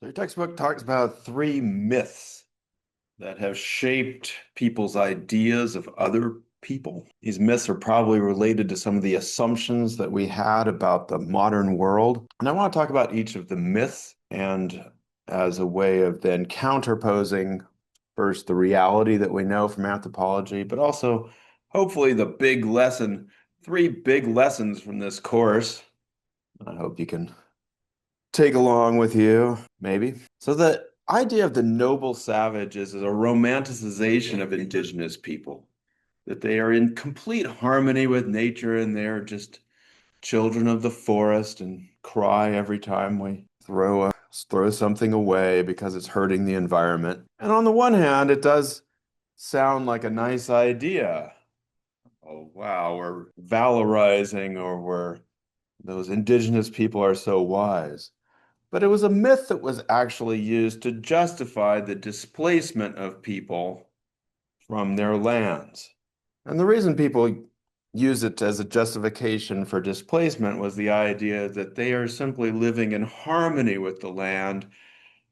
Their textbook talks about three myths that have shaped people's ideas of other people. These myths are probably related to some of the assumptions that we had about the modern world. And I want to talk about each of the myths and as a way of then counterposing first the reality that we know from anthropology, but also hopefully the big lesson, three big lessons from this course. I hope you can take along with you, maybe. So the idea of the noble savage is a romanticization of indigenous people, that they are in complete harmony with nature and they're just children of the forest and cry every time we throw something away because it's hurting the environment. And on the one hand, it does sound like a nice idea. Oh, wow, we're valorizing or we're those indigenous people are so wise. But it was a myth that was actually used to justify the displacement of people from their lands. And the reason people use it as a justification for displacement was the idea that they are simply living in harmony with the land.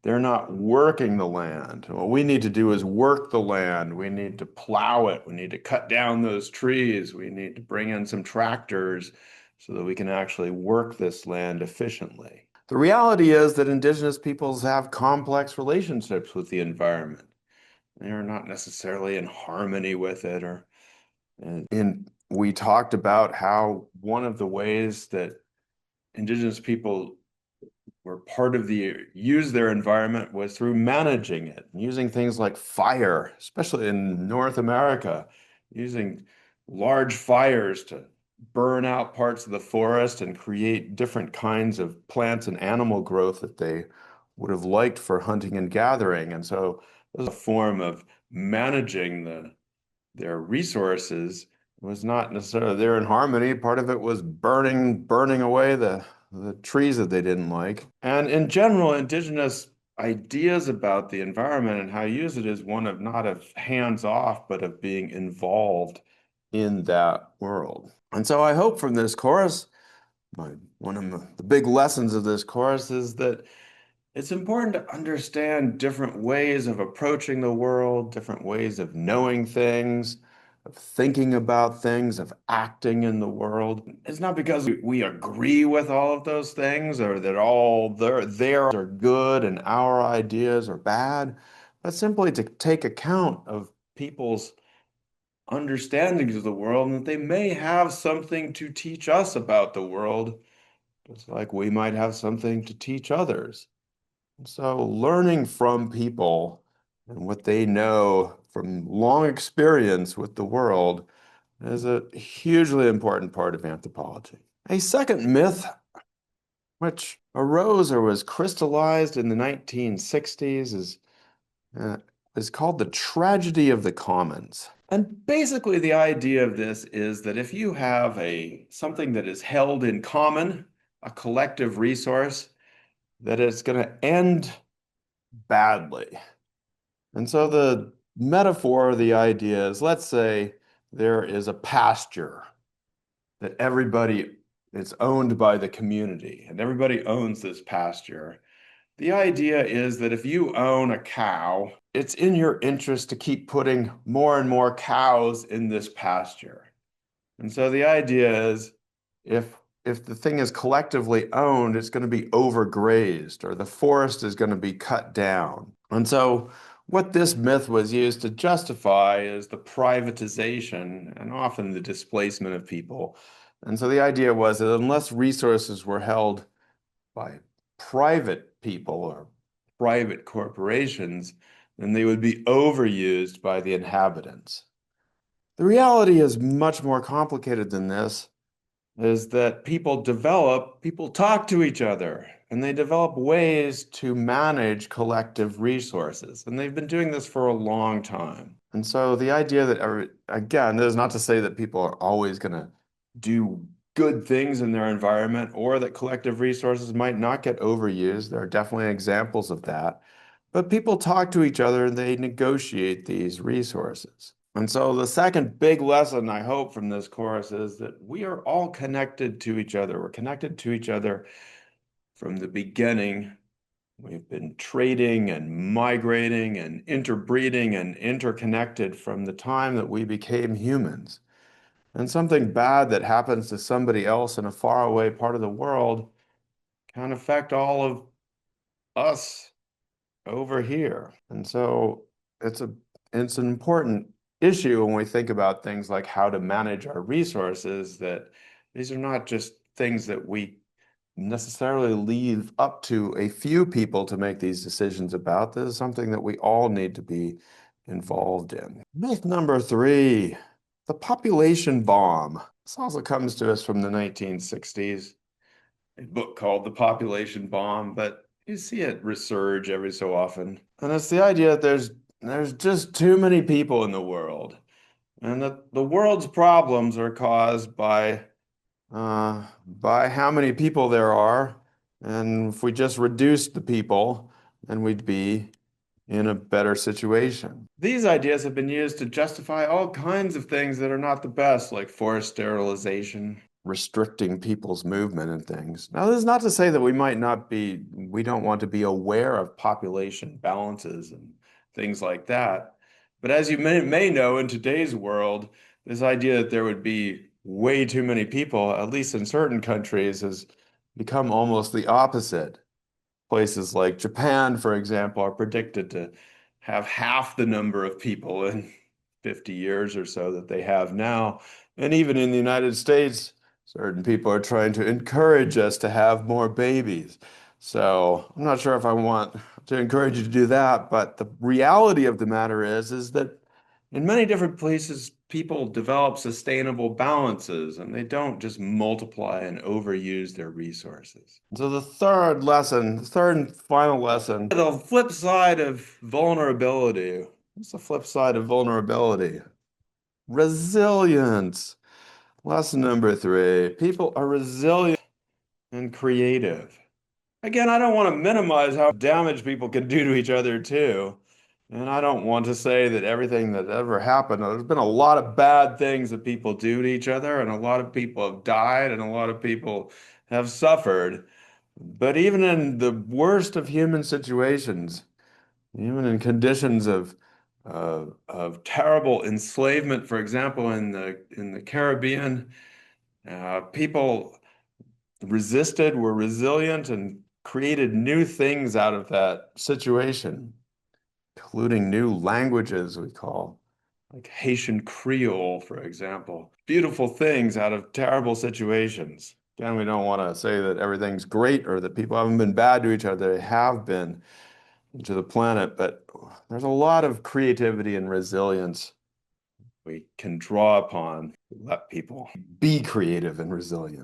They're not working the land. What we need to do is work the land. We need to plow it. We need to cut down those trees. We need to bring in some tractors so that we can actually work this land efficiently. The reality is that indigenous peoples have complex relationships with the environment. They are not necessarily in harmony with it and we talked about how one of the ways that indigenous people were part of use their environment was through managing it, using things like fire, especially in North America, using large fires to burn out parts of the forest and create different kinds of plants and animal growth that they would have liked for hunting and gathering. And so it was a form of managing their resources. It was not necessarily they're in harmony. Part of it was burning away the trees that they didn't like. And in general, indigenous ideas about the environment and how you use it is one of not of hands off, but of being involved in that world. And so I hope from this course, one of the big lessons of this course is that it's important to understand different ways of approaching the world, different ways of knowing things, of thinking about things, of acting in the world. It's not because we agree with all of those things or that all theirs are good and our ideas are bad, but simply to take account of people's understandings of the world and that they may have something to teach us about the world, just like we might have something to teach others. So learning from people and what they know from long experience with the world is a hugely important part of anthropology. A second myth, which arose or was crystallized in the 1960s, uh, is called the tragedy of the commons. And basically the idea of this is that if you have something that is held in common, a collective resource, that it's going to end badly. And so the metaphor or the idea is, let's say there is a pasture that everybody it's owned by the community and everybody owns this pasture. The idea is that if you own a cow, it's in your interest to keep putting more and more cows in this pasture. And so the idea is if if the thing is collectively owned, it's going to be overgrazed or the forest is going to be cut down. And so what this myth was used to justify is the privatization and often the displacement of people. And so the idea was that unless resources were held by private people or private corporations, then they would be overused by the inhabitants. The reality is much more complicated than this, is that people talk to each other and they develop ways to manage collective resources. And they've been doing this for a long time. And so the idea that, again, this is not to say that people are always going to do good things in their environment or that collective resources might not get overused. There are definitely examples of that. But people talk to each other and they negotiate these resources. And so the second big lesson I hope from this course is that we are all connected to each other. We're connected to each other from the beginning We've been trading and migrating and interbreeding and interconnected from the time that we became humans. And something bad that happens to somebody else in a faraway part of the world can affect all of us over here. And so it's a it's an important issue when we think about things like how to manage our resources, that these are not just things that we necessarily leave up to a few people to make these decisions about. This is something that we all need to be involved in. Myth number three, the population bomb. This also comes to us from the 1960s, a book called The Population Bomb, but you see it resurge every so often. And it's the idea that there's just too many people in the world, and that the world's problems are caused by how many people there are. And if we just reduced the people, then we'd be in a better situation. These ideas have been used to justify all kinds of things that are not the best, like forced sterilization, restricting people's movement and things. Now, this is not to say that we don't want to be aware of population balances and things like that. But as you may know, in today's world, this idea that there would be way too many people, at least in certain countries, has become almost the opposite. Places like Japan, for example, are predicted to have half the number of people in 50 years or so that they have now. And even in the United States, certain people are trying to encourage us to have more babies. So I'm not sure if I want to encourage you to do that, but the reality of the matter is that in many different places, people develop sustainable balances and they don't just multiply and overuse their resources. So the third and final lesson, the flip side of vulnerability. What's the flip side of vulnerability? Resilience. Lesson number three, people are resilient and creative. Again, I don't want to minimize how damage people can do to each other too. And I don't want to say that everything that ever happened, there's been a lot of bad things that people do to each other, and a lot of people have died, and a lot of people have suffered. But even in the worst of human situations, even in conditions of terrible enslavement, for example, in the Caribbean, people resisted, were resilient, and created new things out of that situation, including new languages we call, like Haitian Creole, for example. Beautiful things out of terrible situations. Again, we don't want to say that everything's great or that people haven't been bad to each other. They have been to the planet, but there's a lot of creativity and resilience we can draw upon. Let people be creative and resilient.